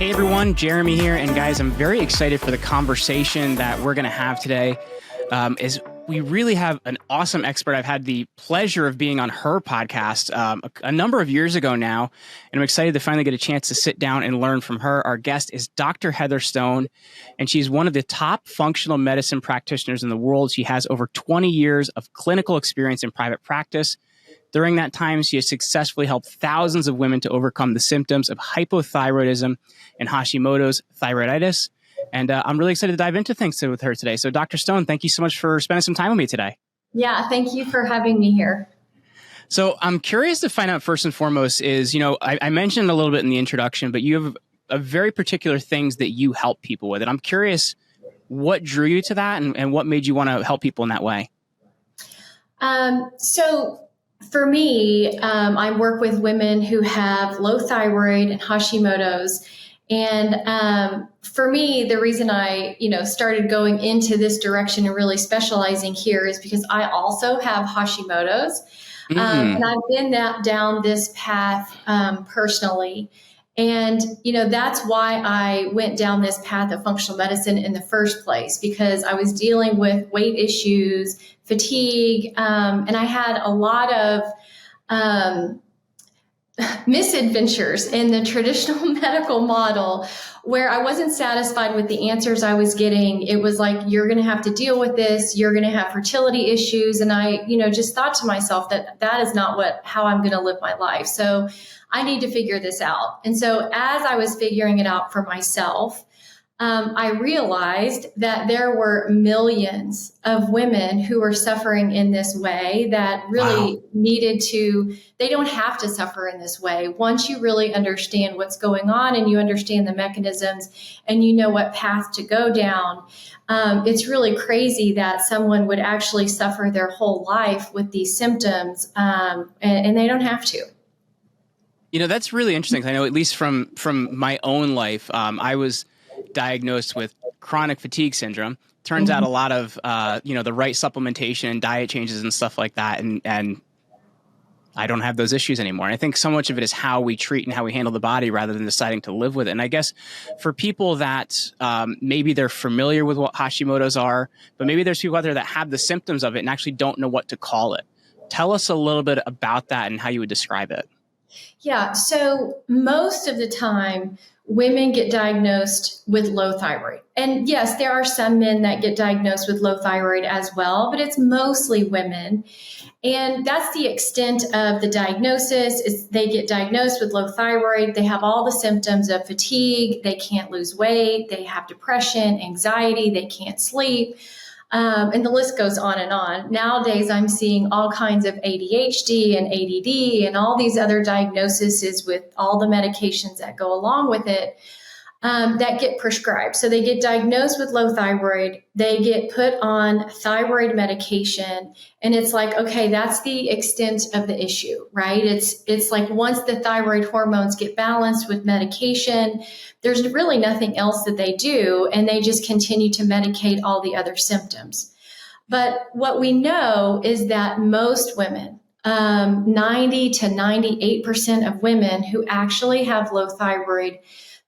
Hey everyone, Jeremy here. And guys, I'm very excited for the conversation that we're going to have today. Is we really have an awesome expert. I've had the pleasure of being on her podcast a number of years ago now, and I'm excited to finally get a chance to sit down and learn from her. Our guest is Dr. Heather Stone, and she's one of the top functional medicine practitioners in the world. She has over 20 years of clinical experience in private practice. During that time, she has successfully helped thousands of women to overcome the symptoms of hypothyroidism and Hashimoto's thyroiditis. And I'm really excited to dive into things with her today. So Dr. Stone, thank you so much for spending some time with me today. Yeah, thank you for having me here. So I'm curious to find out first and foremost is, I mentioned a little bit in the introduction, but you have a very particular things that you help people with. And I'm curious what drew you to that and what made you want to help people in that way? So for me, I work with women who have low thyroid and Hashimoto's. And for me, the reason I, started going into this direction and really specializing here is because I also have Hashimoto's. And I've been down this path personally. And, that's why I went down this path of functional medicine in the first place, because I was dealing with weight issues, fatigue, and I had a lot of misadventures in the traditional medical model where I wasn't satisfied with the answers I was getting. It was like, you're going to have to deal with this. You're going to have fertility issues. And I, just thought to myself that is not how I'm going to live my life. So I need to figure this out. And so as I was figuring it out for myself, I realized that there were millions of women who were suffering in this way that really needed to, they don't have to suffer in this way. Once you really understand what's going on and you understand the mechanisms and you know what path to go down, it's really crazy that someone would actually suffer their whole life with these symptoms, and they don't have to. That's really interesting. I know, at least from my own life, I was diagnosed with chronic fatigue syndrome. Turns out a lot of, the right supplementation and diet changes and stuff like that. And I don't have those issues anymore. And I think so much of it is how we treat and how we handle the body rather than deciding to live with it. And I guess for people that maybe they're familiar with what Hashimoto's are, but maybe there's people out there that have the symptoms of it and actually don't know what to call it. Tell us a little bit about that and how you would describe it. Yeah. So most of the time, women get diagnosed with low thyroid. And yes, there are some men that get diagnosed with low thyroid as well, but it's mostly women. And that's the extent of the diagnosis. Is they get diagnosed with low thyroid. They have all the symptoms of fatigue. They can't lose weight. They have depression, anxiety. They can't sleep. And the list goes on and on. Nowadays, I'm seeing all kinds of ADHD and ADD and all these other diagnoses with all the medications that go along with it that get prescribed. So they get diagnosed with low thyroid. They get put on thyroid medication. And it's like, okay, that's the extent of the issue, right? It's like once the thyroid hormones get balanced with medication, there's really nothing else that they do. And they just continue to medicate all the other symptoms. But what we know is that most women, 90 to 98% of women who actually have low thyroid,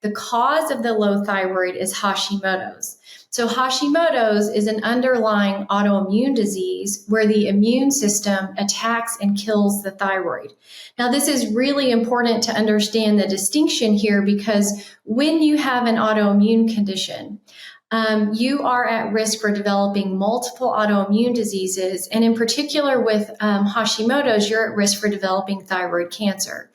the cause of the low thyroid is Hashimoto's. So Hashimoto's is an underlying autoimmune disease where the immune system attacks and kills the thyroid. Now, this is really important to understand the distinction here, because when you have an autoimmune condition, you are at risk for developing multiple autoimmune diseases. And in particular with Hashimoto's, you're at risk for developing thyroid cancer.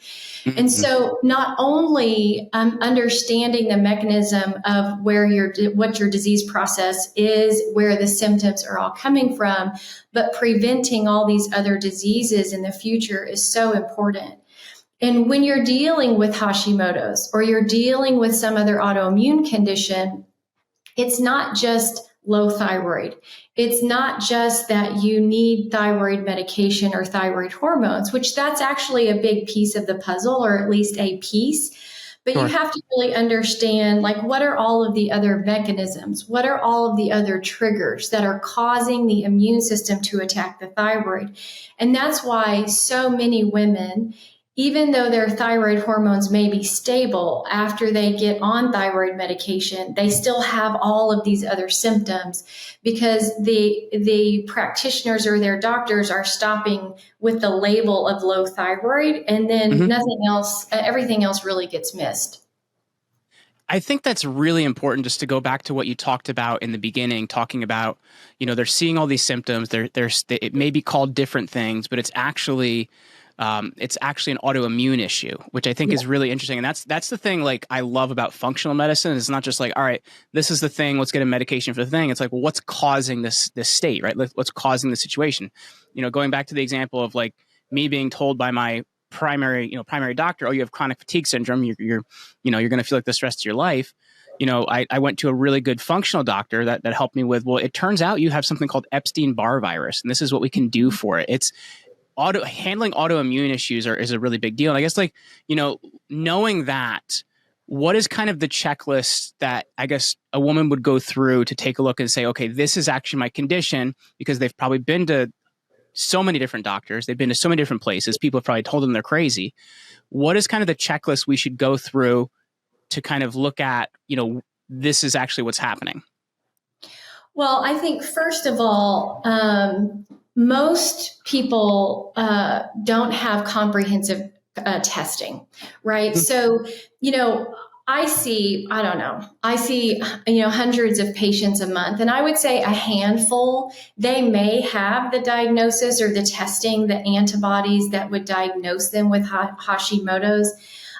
And so not only understanding the mechanism of what your disease process is, where the symptoms are all coming from, but preventing all these other diseases in the future is so important. And when you're dealing with Hashimoto's or you're dealing with some other autoimmune condition, it's not just low thyroid. It's not just that you need thyroid medication or thyroid hormones, which that's actually a big piece of the puzzle, or at least a piece. But you have to really understand, like, what are all of the other mechanisms? What are all of the other triggers that are causing the immune system to attack the thyroid? And that's why so many women even though their thyroid hormones may be stable after they get on thyroid medication, they still have all of these other symptoms because the practitioners or their doctors are stopping with the label of low thyroid, and then nothing else, everything else really gets missed. I think that's really important, just to go back to what you talked about in the beginning, talking about, they're seeing all these symptoms. It may be called different things, but it's actually an autoimmune issue, which I think is really interesting. And that's the thing, like, I love about functional medicine. It's not just like, all right, this is the thing, let's get a medication for the thing. It's like, well, what's causing this state, right? What's causing the situation? Going back to the example of like me being told by my primary doctor, oh, you have chronic fatigue syndrome. You're going to feel like this the rest of your life. I went to a really good functional doctor that helped me with, well, it turns out you have something called Epstein-Barr virus, and this is what we can do for it. It's handling autoimmune issues is a really big deal. And I guess, like, knowing that, what is kind of the checklist that I guess a woman would go through to take a look and say, okay, this is actually my condition, because they've probably been to so many different doctors. They've been to so many different places. People have probably told them they're crazy. What is kind of the checklist we should go through to kind of look at, this is actually what's happening? Well, I think first of all, most people don't have comprehensive testing, right? So, I see hundreds of patients a month, and I would say a handful, they may have the diagnosis or the testing, the antibodies that would diagnose them with Hashimoto's.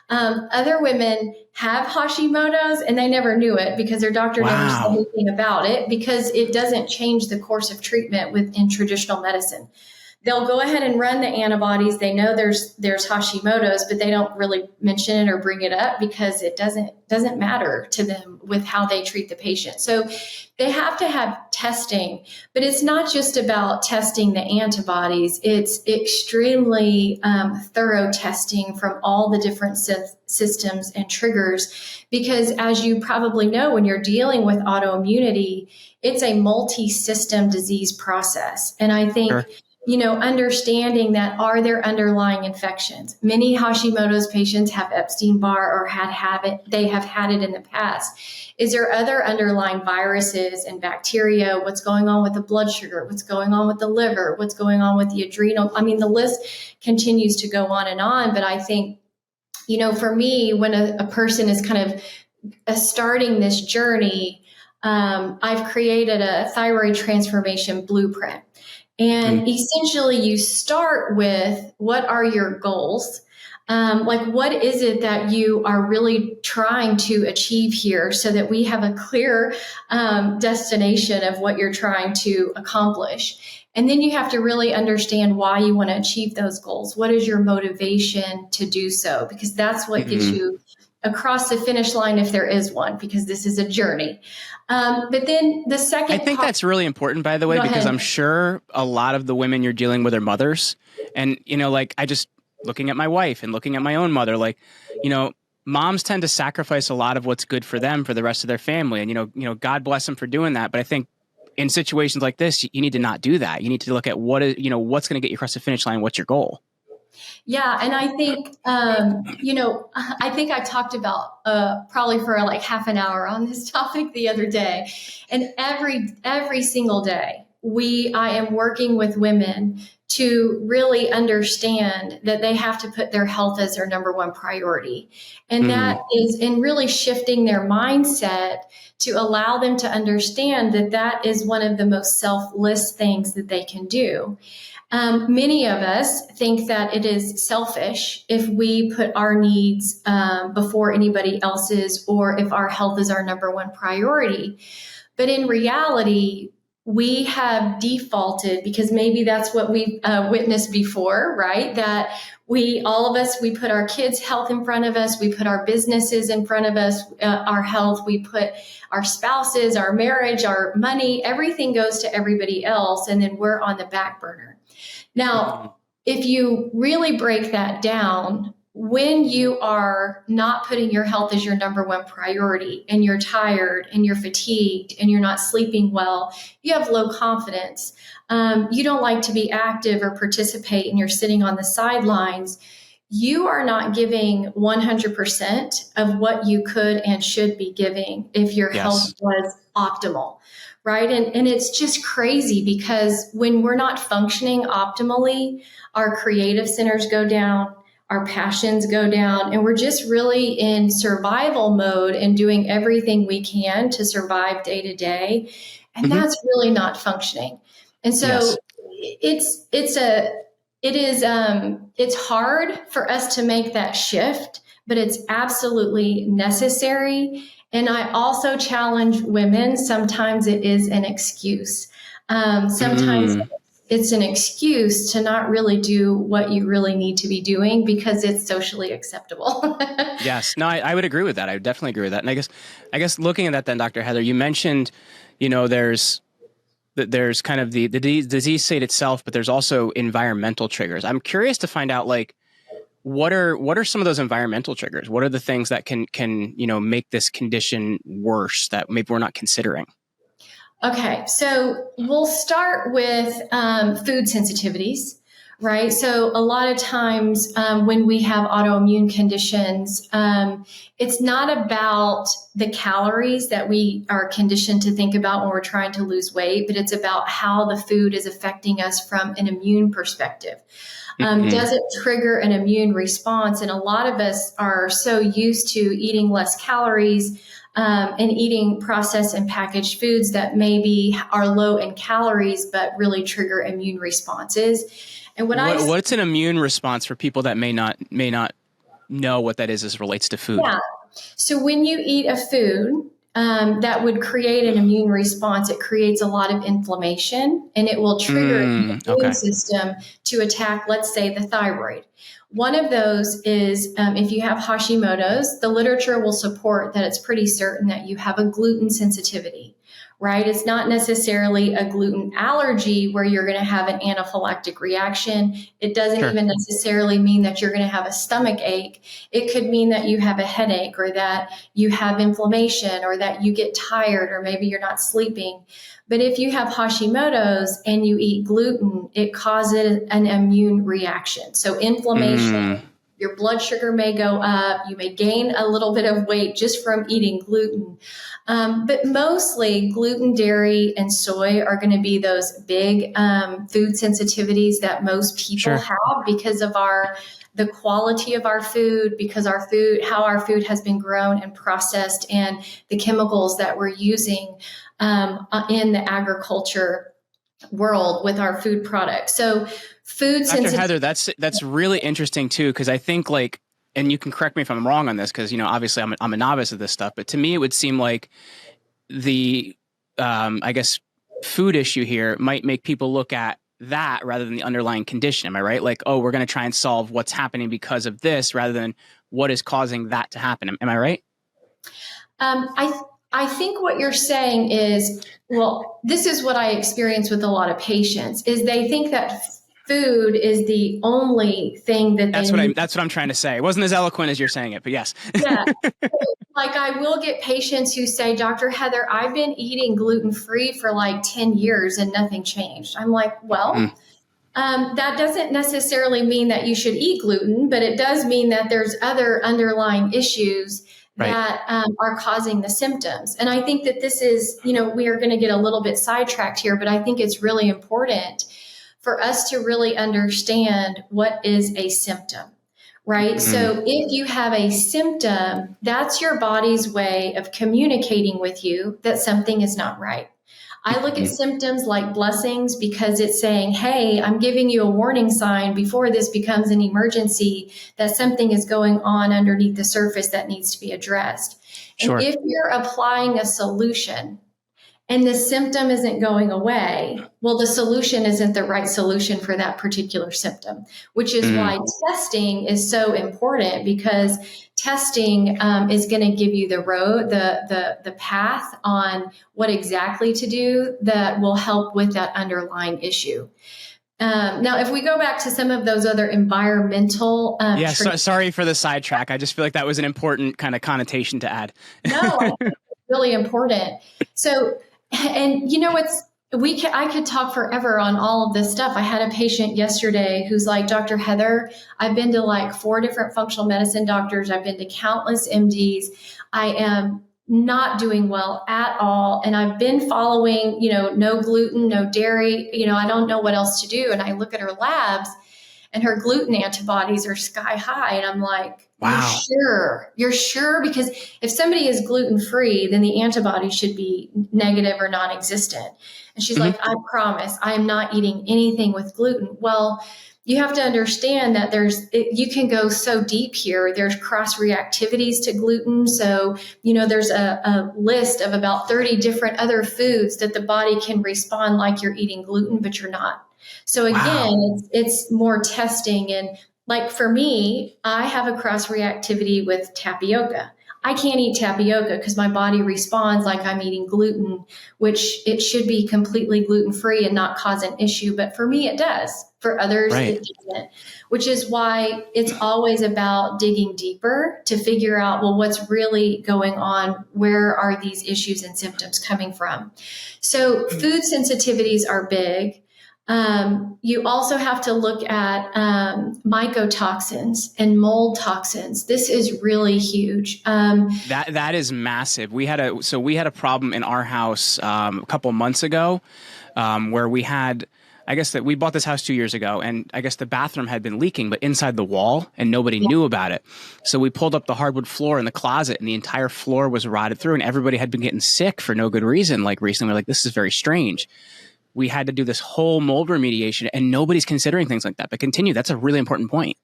Other women have Hashimoto's and they never knew it because their doctor never said anything about it, because it doesn't change the course of treatment in traditional medicine. They'll go ahead and run the antibodies. They know there's Hashimoto's, but they don't really mention it or bring it up because it doesn't matter to them with how they treat the patient. So they have to have testing, but it's not just about testing the antibodies. It's extremely thorough testing from all the different systems and triggers, because as you probably know, when you're dealing with autoimmunity, it's a multi-system disease process. And I think understanding that, are there underlying infections? Many Hashimoto's patients have Epstein-Barr or they have had it in the past. Is there other underlying viruses and bacteria? What's going on with the blood sugar? What's going on with the liver? What's going on with the adrenal? I mean, the list continues to go on. But I think, for me, when a person is kind of starting this journey, I've created a thyroid transformation blueprint. And essentially, you start with, what are your goals? What is it that you are really trying to achieve here, so that we have a clear destination of what you're trying to accomplish. And then you have to really understand why you want to achieve those goals. What is your motivation to do so? Because that's what gets you across the finish line, if there is one, because this is a journey. But then the second, I think that's really important, by the way, because I'm sure a lot of the women you're dealing with are mothers. And, I just, looking at my wife and looking at my own mother, moms tend to sacrifice a lot of what's good for them for the rest of their family. And, God bless them for doing that. But I think in situations like this, you need to not do that. You need to look at what's going to get you across the finish line. What's your goal? Yeah. And I think, I think I talked about probably for like half an hour on this topic the other day. And every single day, I am working with women to really understand that they have to put their health as their number one priority. And that is in really shifting their mindset to allow them to understand that that is one of the most selfless things that they can do. Many of us think that it is selfish if we put our needs before anybody else's, or if our health is our number one priority. But in reality, we have defaulted, because maybe that's what we've witnessed before, right? That all of us, we put our kids' health in front of us. We put our businesses in front of us, our health. We put our spouses, our marriage, our money, everything goes to everybody else. And then we're on the back burner. Now, if you really break that down, when you are not putting your health as your number one priority, and you're tired and you're fatigued and you're not sleeping well, you have low confidence, you don't like to be active or participate, and you're sitting on the sidelines, you are not giving 100% of what you could and should be giving if your health Yes. was optimal, right? And it's just crazy because when we're not functioning optimally, our creative centers go down, our passions go down, and we're just really in survival mode and doing everything we can to survive day to day. And Hmm. that's really not functioning. And so Yes. it's hard for us to make that shift, but it's absolutely necessary. And I also challenge women. Sometimes it is an excuse. Sometimes Mm. it's an excuse to not really do what you really need to be doing because it's socially acceptable. Yes. No, I would agree with that. I would definitely agree with that. And I guess looking at that then, Dr. Heather, you mentioned, there's kind of the disease state itself, but there's also environmental triggers. I'm curious to find out, like, what are some of those environmental triggers? What are the things that can make this condition worse that maybe we're not considering? Okay, so we'll start with food sensitivities, right? So a lot of times when we have autoimmune conditions, it's not about the calories that we are conditioned to think about when we're trying to lose weight, but it's about how the food is affecting us from an immune perspective. Does it trigger an immune response? And a lot of us are so used to eating less calories and eating processed and packaged foods that maybe are low in calories but really trigger immune responses. And What's an immune response for people that may not know what that is as it relates to food? Yeah. So when you eat a food that would create an immune response, it creates a lot of inflammation and it will trigger the immune system to attack, let's say, the thyroid. One of those is if you have Hashimoto's, the literature will support that it's pretty certain that you have a gluten sensitivity, right? It's not necessarily a gluten allergy where you're going to have an anaphylactic reaction. It doesn't even necessarily mean that you're going to have a stomach ache. It could mean that you have a headache or that you have inflammation or that you get tired or maybe you're not sleeping. But if you have Hashimoto's and you eat gluten, it causes an immune reaction. So inflammation, your blood sugar may go up, you may gain a little bit of weight just from eating gluten. But mostly gluten, dairy, and soy are going to be those big food sensitivities that most people have because of the quality of our food, because how our food has been grown and processed, and the chemicals that we're using in the agriculture world with our food products. So food Dr. Heather, that's really interesting too, because I think, like, and you can correct me if I'm wrong on this, because obviously I'm a novice at this stuff, but to me it would seem like the I guess food issue here might make people look at that rather than the underlying condition. Am I right? Like, oh, we're going to try and solve what's happening because of this rather than what is causing that to happen. Am I right? I think what you're saying is, well, this is what I experience with a lot of patients, is they think that food is the only thing that that's what I'm trying to say. It wasn't as eloquent as you're saying it, but yes. Yeah. Like, I will get patients who say, Dr. Heather, I've been eating gluten-free for like 10 years and nothing changed. I'm like, well, that doesn't necessarily mean that you should eat gluten, but it does mean that there's other underlying issues that are causing the symptoms. And I think that this is, we are going to get a little bit sidetracked here, but I think it's really important for us to really understand what is a symptom, right? So if you have a symptom, that's your body's way of communicating with you that something is not right. I look at symptoms like blessings because it's saying, hey, I'm giving you a warning sign before this becomes an emergency that something is going on underneath the surface that needs to be addressed. And if you're applying a solution and the symptom isn't going away, well, the solution isn't the right solution for that particular symptom, which is why testing is so important, because testing is going to give you the path on what exactly to do that will help with that underlying issue. Now, if we go back to some of those other environmental... sorry for the sidetrack. I just feel like that was an important kind of connotation to add. No, I think it's really important. So, and I could talk forever on all of this stuff. I had a patient yesterday who's like, Dr. Heather, I've been to like 4 different functional medicine doctors. I've been to countless MDs. I am not doing well at all. And I've been following, no gluten, no dairy, I don't know what else to do. And I look at her labs and her gluten antibodies are sky high. And I'm like, Wow. You're sure? Because if somebody is gluten-free, then the antibodies should be negative or non-existent. And she's like, I promise I am not eating anything with gluten. Well, you have to understand that you can go so deep here. There's cross reactivities to gluten. So, there's a list of about 30 different other foods that the body can respond like you're eating gluten, but you're not. So again, Wow. it's more testing. And like for me, I have a cross reactivity with tapioca. I can't eat tapioca because my body responds like I'm eating gluten, which it should be completely gluten-free and not cause an issue. But for me, it does. For others, Right. it doesn't, which is why it's always about digging deeper to figure out, well, what's really going on? Where are these issues and symptoms coming from? So food sensitivities are big. You also have to look at mycotoxins and mold toxins. This is really huge. That is massive. We had a problem in our house a couple months ago where we had. I guess that we bought this house 2 years ago, and I guess the bathroom had been leaking, but inside the wall, and nobody knew about it. So we pulled up the hardwood floor in the closet, and the entire floor was rotted through, and everybody had been getting sick for no good reason. Like recently, we're like, this is very strange. We had to do this whole mold remediation, and nobody's considering things like that. But continue. That's a really important point.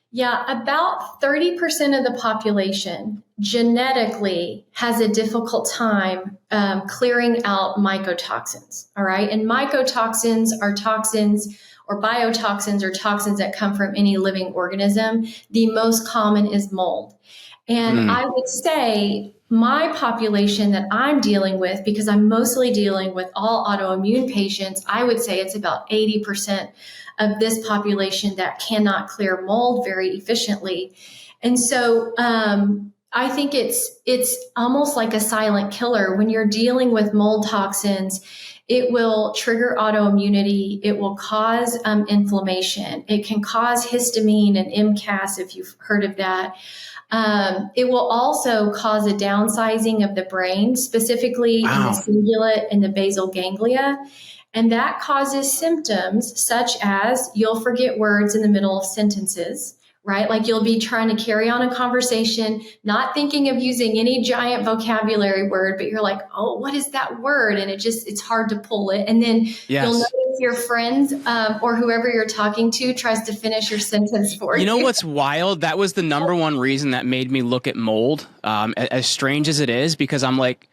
Yeah, about 30% of the population genetically has a difficult time clearing out mycotoxins. All right. And mycotoxins are toxins or biotoxins or toxins that come from any living organism. The most common is mold. And I would say my population that I'm dealing with, because I'm mostly dealing with all autoimmune patients, I would say it's about 80% of this population that cannot clear mold very efficiently. And so I think it's almost like a silent killer. When you're dealing with mold toxins, it will trigger autoimmunity. It will cause inflammation. It can cause histamine and MCAS, if you've heard of that. It will also cause a downsizing of the brain, specifically in the cingulate and the basal ganglia. And that causes symptoms such as you'll forget words in the middle of sentences, right? Like you'll be trying to carry on a conversation, not thinking of using any giant vocabulary word, but you're like, oh, what is that word? And it's hard to pull it. And then you'll notice your friends or whoever you're talking to tries to finish your sentence for you. You know what's wild? That was the number one reason that made me look at mold, as strange as it is, because I'm like,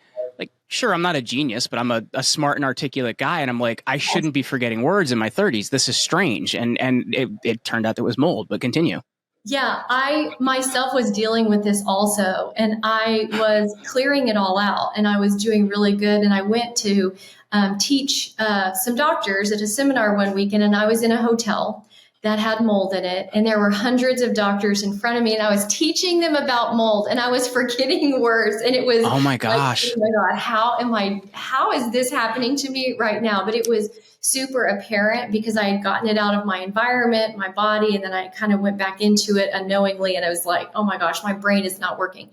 sure, I'm not a genius, but I'm a smart and articulate guy. And I'm like, I shouldn't be forgetting words in my 30s. This is strange. And it turned out it was mold, but continue. Yeah, I myself was dealing with this also, and I was clearing it all out, and I was doing really good. And I went to teach some doctors at a seminar one weekend, and I was in a hotel that had mold in it, and there were hundreds of doctors in front of me, and I was teaching them about mold, and I was forgetting words, and it was, oh my gosh, like, oh my God, how is this happening to me right now? But it was super apparent because I had gotten it out of my environment, my body, and then I kind of went back into it unknowingly, and I was like, oh my gosh, my brain is not working.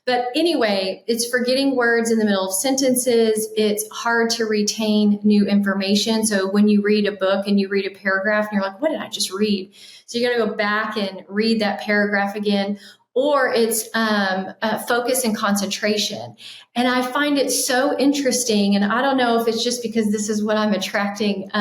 But anyway, it's forgetting words in the middle of sentences. It's hard to retain new information. So when you read a book and you read a paragraph and you're like, what did I just read? So you're going to go back and read that paragraph again. Or it's focus and concentration. And I find it so interesting. And I don't know if it's just because this is what I'm attracting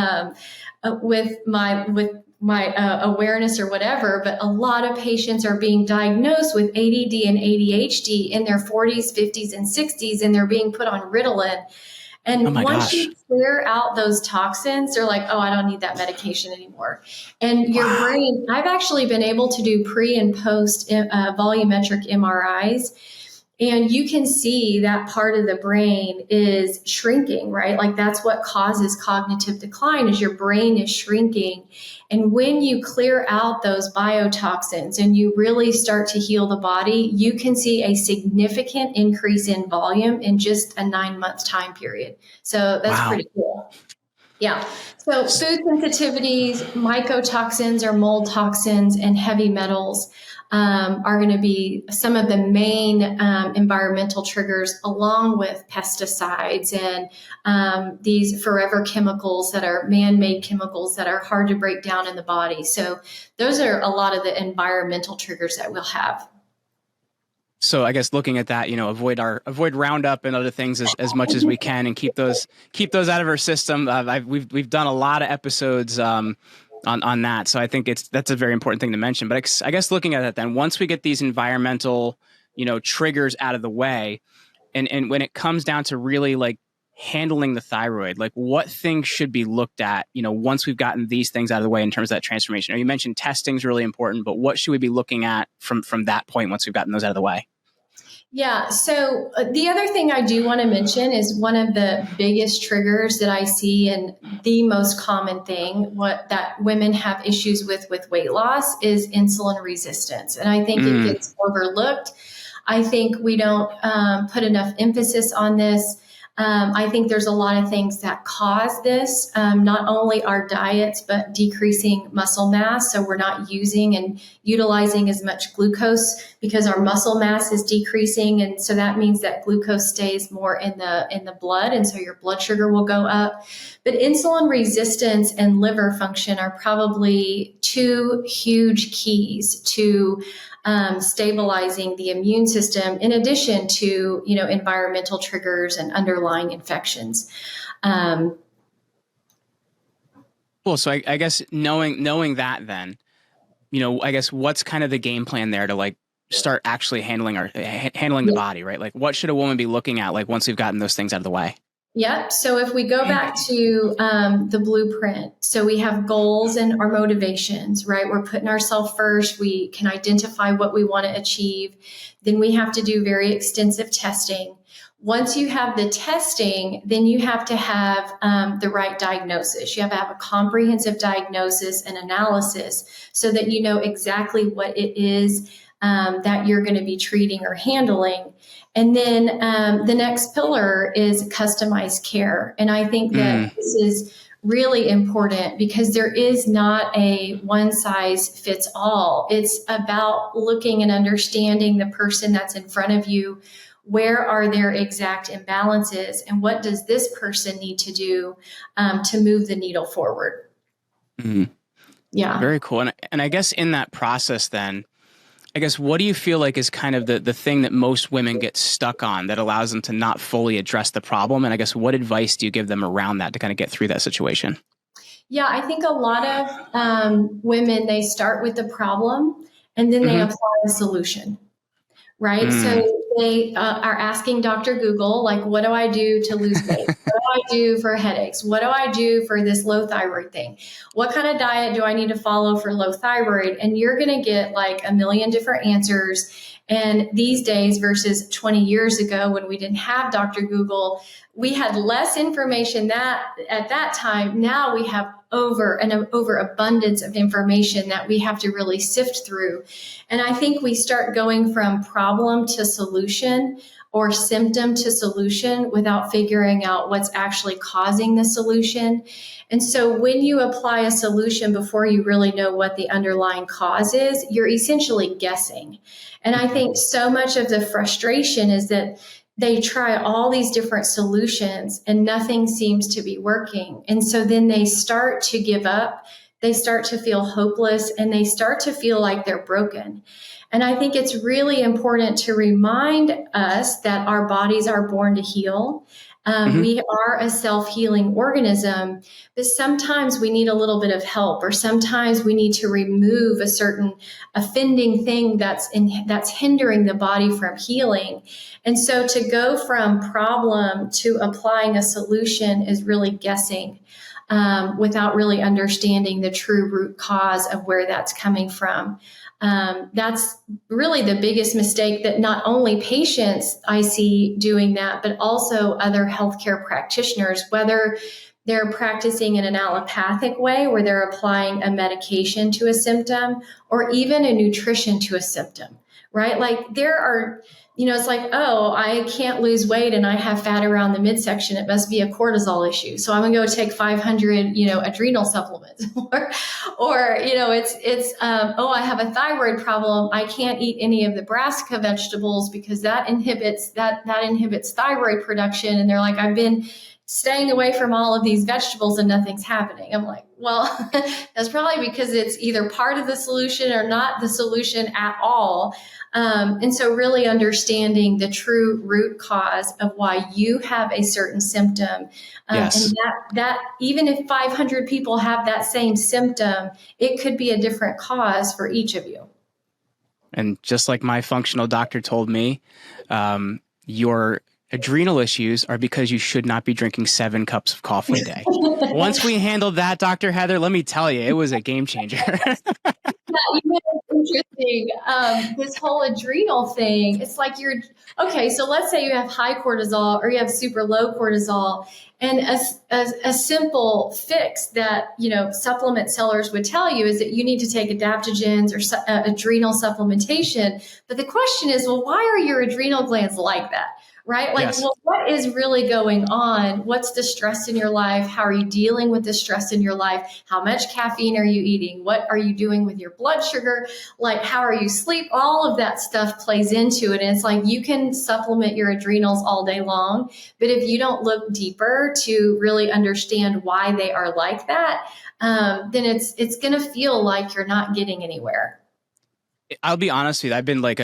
with my awareness or whatever, but a lot of patients are being diagnosed with ADD and ADHD in their 40s, 50s, and 60s, and they're being put on Ritalin. And once you clear out those toxins, they're like, oh, I don't need that medication anymore. And your brain, I've actually been able to do pre and post volumetric MRIs. And you can see that part of the brain is shrinking, right? Like that's what causes cognitive decline is your brain is shrinking. And when you clear out those biotoxins and you really start to heal the body, you can see a significant increase in volume in just a 9-month time period. So that's pretty cool. Yeah. So food sensitivities, mycotoxins or mold toxins, and heavy metals are going to be some of the main environmental triggers, along with pesticides and these forever chemicals that are man-made chemicals that are hard to break down in the body. So those are a lot of the environmental triggers that we'll have. So I guess looking at that, avoid Roundup and other things as much as we can, and keep those out of our system. We've done a lot of episodes on that, so I think that's a very important thing to mention. But I guess looking at that, then once we get these environmental triggers out of the way, and when it comes down to really like handling the thyroid, like what things should be looked at, once we've gotten these things out of the way in terms of that transformation. Now, you mentioned testing is really important, but what should we be looking at from that point once we've gotten those out of the way? Yeah. So the other thing I do want to mention is one of the biggest triggers that I see, and the most common thing that women have issues with weight loss is insulin resistance. And I think it gets overlooked. I think we don't put enough emphasis on this. I think there's a lot of things that cause this, not only our diets, but decreasing muscle mass. So we're not using and utilizing as much glucose because our muscle mass is decreasing. And so that means that glucose stays more in the blood. And so your blood sugar will go up. But insulin resistance and liver function are probably two huge keys to stabilizing the immune system, in addition to environmental triggers and underlying infections. Cool. So I guess knowing that, then I guess what's kind of the game plan there to like start actually handling the body, right? Like what should a woman be looking at like once we've gotten those things out of the way? Yep. So if we go back to the blueprint, so we have goals and our motivations, right? We're putting ourselves first. We can identify what we want to achieve. Then we have to do very extensive testing. Once you have the testing, then you have to have the right diagnosis. You have to have a comprehensive diagnosis and analysis so that you know exactly what it is that you're going to be treating or handling. And then the next pillar is customized care. And I think that this is really important because there is not a one size fits all. It's about looking and understanding the person that's in front of you. Where are their exact imbalances, and what does this person need to do to move the needle forward? Yeah. Very cool. And I guess in that process, then, I guess, what do you feel like is kind of the thing that most women get stuck on that allows them to not fully address the problem? And I guess what advice do you give them around that to kind of get through that situation? Yeah, I think a lot of women, they start with the problem and then they apply a solution, right? So they are asking Dr. Google, like, what do I do to lose weight? What do I do for headaches? What do I do for this low thyroid thing? What kind of diet do I need to follow for low thyroid? And you're going to get like a million different answers. And these days versus 20 years ago when we didn't have Dr. Google, we had less information that at that time. Now we have overabundance of information that we have to really sift through. And I think we start going from problem to solution or symptom to solution without figuring out what's actually causing the solution. And so when you apply a solution before you really know what the underlying cause is, you're essentially guessing. And I think so much of the frustration is that they try all these different solutions and nothing seems to be working. And so then they start to give up, they start to feel hopeless, and they start to feel like they're broken. And I think it's really important to remind us that our bodies are born to heal. We are a self-healing organism, but sometimes we need a little bit of help, or sometimes we need to remove a certain offending thing that's hindering the body from healing. And so to go from problem to applying a solution is really guessing without really understanding the true root cause of where that's coming from. That's really the biggest mistake that not only patients I see doing that, but also other healthcare practitioners, whether they're practicing in an allopathic way where they're applying a medication to a symptom or even a nutrition to a symptom, right? Like there are, it's like, oh, I can't lose weight and I have fat around the midsection. It must be a cortisol issue. So I'm going to go take 500, adrenal supplements or oh, I have a thyroid problem. I can't eat any of the brassica vegetables because that inhibits thyroid production. And they're like, I've been staying away from all of these vegetables and nothing's happening. I'm like, well, that's probably because it's either part of the solution or not the solution at all. And so really understanding the true root cause of why you have a certain symptom. Yes. And that even if 500 people have that same symptom, it could be a different cause for each of you. And just like my functional doctor told me, your adrenal issues are because you should not be drinking 7 cups of coffee a day. Once we handled that, Dr. Heather, let me tell you, it was a game changer. Yeah, it's interesting. This whole adrenal thing, it's like okay, so let's say you have high cortisol or you have super low cortisol, and a simple fix that, supplement sellers would tell you is that you need to take adaptogens or adrenal supplementation. But the question is, well, why are your adrenal glands like that? Right? Like, Yes. well, what is really going on? What's the stress in your life? How are you dealing with the stress in your life? How much caffeine are you eating? What are you doing with your blood sugar? Like, how are you sleep? All of that stuff plays into it. And it's like, you can supplement your adrenals all day long, but if you don't look deeper to really understand why they are like that, then it's going to feel like you're not getting anywhere. I'll be honest with you. I've been like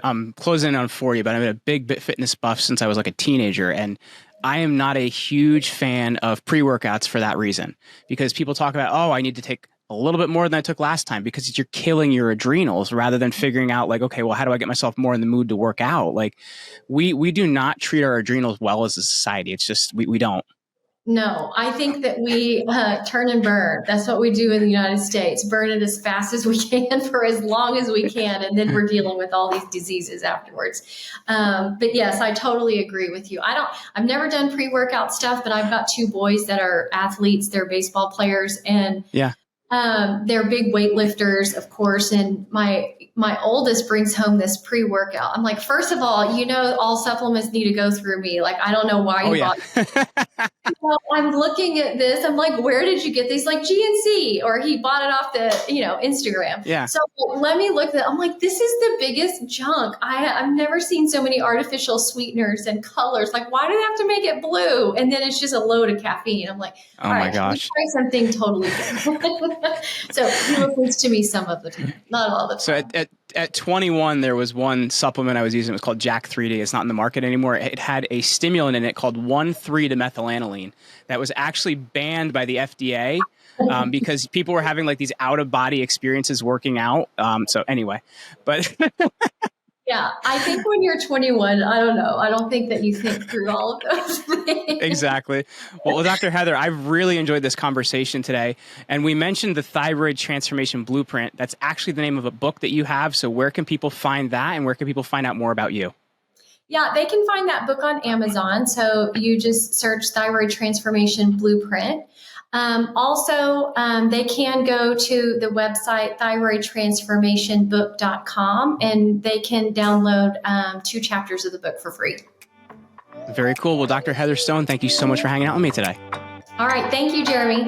I'm closing in on 40, but I've been a big fitness buff since I was like a teenager. And I am not a huge fan of pre-workouts for that reason, because people talk about, oh, I need to take a little bit more than I took last time because you're killing your adrenals, rather than figuring out like, okay, well, how do I get myself more in the mood to work out? Like we do not treat our adrenals well as a society. It's just, we don't. No, I think that we turn and burn. That's what we do in the United States. Burn it as fast as we can for as long as we can. And then we're dealing with all these diseases afterwards. But yes, I totally agree with you. I've never done pre-workout stuff, but I've got 2 boys that are athletes. They're baseball players, and Yeah. they're big weightlifters, of course. And my oldest brings home this pre-workout. I'm like, first of all, all supplements need to go through me. Like, I don't know why you bought it. Well, I'm looking at this. I'm like, where did you get these? Like GNC, or he bought it off the, Instagram. Yeah. So let me look at it. I'm like, this is the biggest junk. I've never seen so many artificial sweeteners and colors. Like, why do they have to make it blue? And then it's just a load of caffeine. I'm like, oh my gosh, try something totally different. So he listens to me some of the time, not all the time. So at 21, there was one supplement I was using. It was called Jack 3D. It's not in the market anymore. It had a stimulant in it called 1,3-dimethylaniline that was actually banned by the FDA because people were having like these out of body experiences working out. So anyway, but yeah, I think when you're 21, I don't know. I don't think that you think through all of those things. Exactly. Well, Dr. Heather, I've really enjoyed this conversation today. And we mentioned the Thyroid Transformation Blueprint. That's actually the name of a book that you have. So where can people find that, and where can people find out more about you? Yeah, they can find that book on Amazon. So you just search Thyroid Transformation Blueprint. Also, they can go to the website thyroidtransformationbook.com, and they can download 2 chapters of the book for free. Very cool. Well, Dr. Heather Stone, thank you so much for hanging out with me today. All right. Thank you, Jeremy.